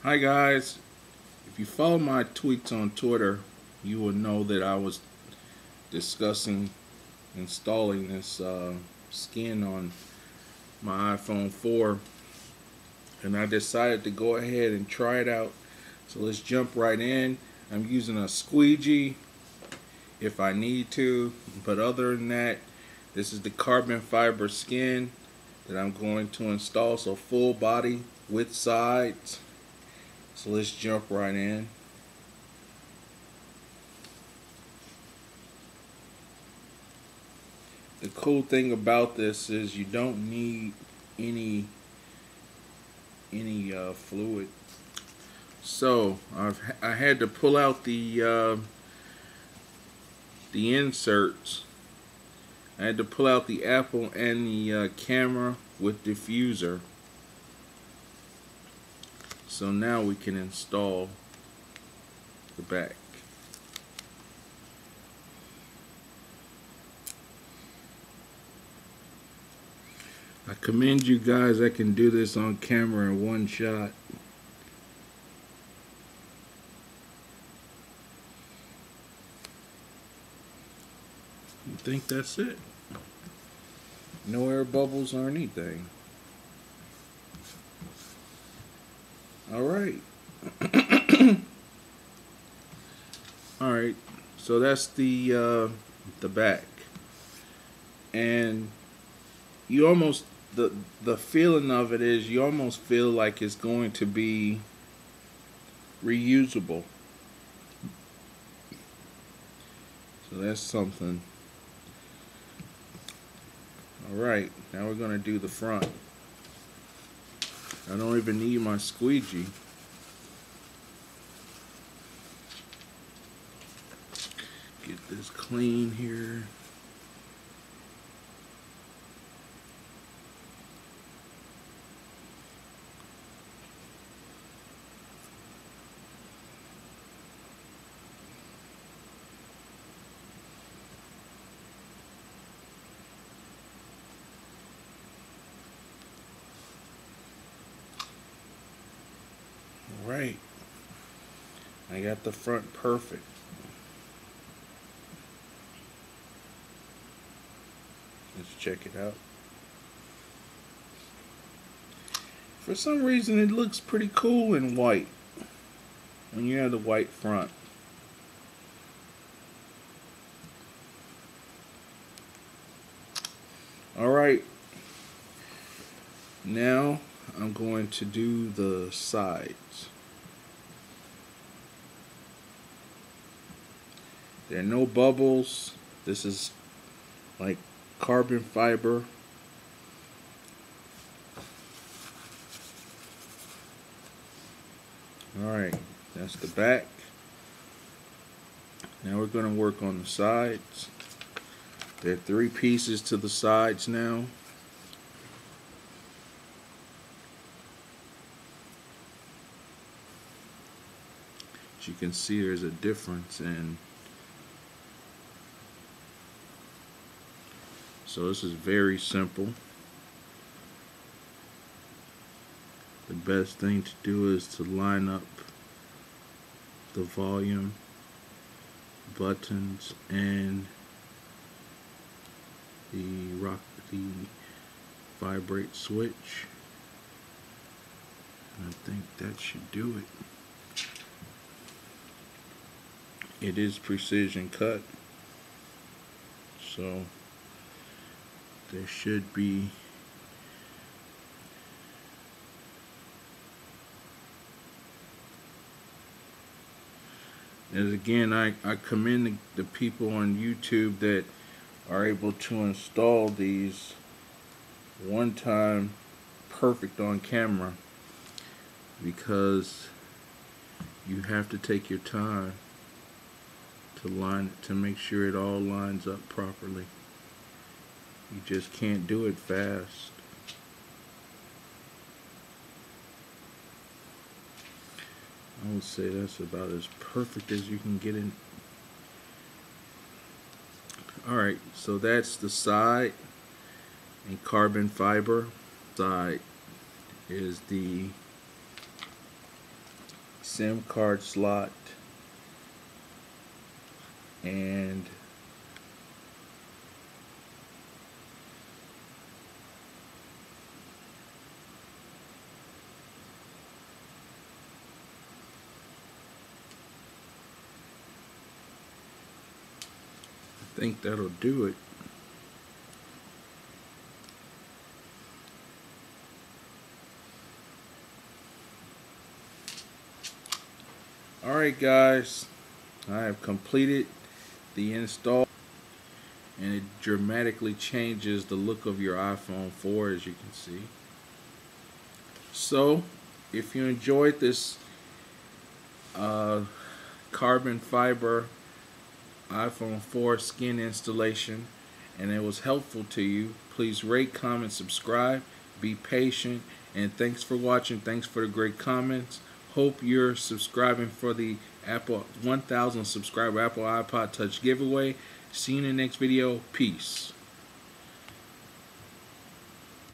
Hi guys, if you follow my tweets on Twitter, you will know that I was discussing installing this skin on my iPhone 4, and I decided to go ahead and try it out. So let's jump right in. I'm using a squeegee if I need to, but other than that, this is the carbon fiber skin that I'm going to install. So full body with sides. So let's jump right in. The cool thing about this is you don't need any fluid. So I had to pull out the inserts. I had to pull out the Apple and the camera with diffuser. So now we can install the back. I commend you guys that can do this on camera in one shot. I think that's it. No air bubbles or anything. Alright. Alright. So that's the back. And you almost the feeling of it is you almost feel like it's going to be reusable. So that's something. Alright, now we're going to do the front. I don't even need my squeegee. Get this clean here. Right, I got the front perfect. Let's check it out. For some reason it looks pretty cool in white when you have the white front. Alright, now I'm going to do the sides. There are no bubbles. This is like carbon fiber. Alright, that's the back. Now we're going to work on the sides. There are 3 pieces to the sides now. As you can see, there's a difference in. So this is very simple. The best thing to do is to line up the volume buttons and the vibrate switch. And I think that should do it. It is precision cut, so there should be as again I commend the people on YouTube that are able to install these one time perfect on camera, because you have to take your time to make sure it all lines up properly. You just can't do it fast. I would say that's about as perfect as you can get in. Alright, so that's the side and carbon fiber. Side is the SIM card slot, and I think that'll do it. Alright guys, I have completed the install, and it dramatically changes the look of your iPhone 4, as you can see. So if you enjoyed this carbon fiber iPhone 4 skin installation and it was helpful to you, please rate, comment, subscribe, be patient, and thanks for watching. Thanks for the great comments. Hope you're subscribing for the Apple 1000 subscriber Apple iPod Touch giveaway. See you in the next video. Peace.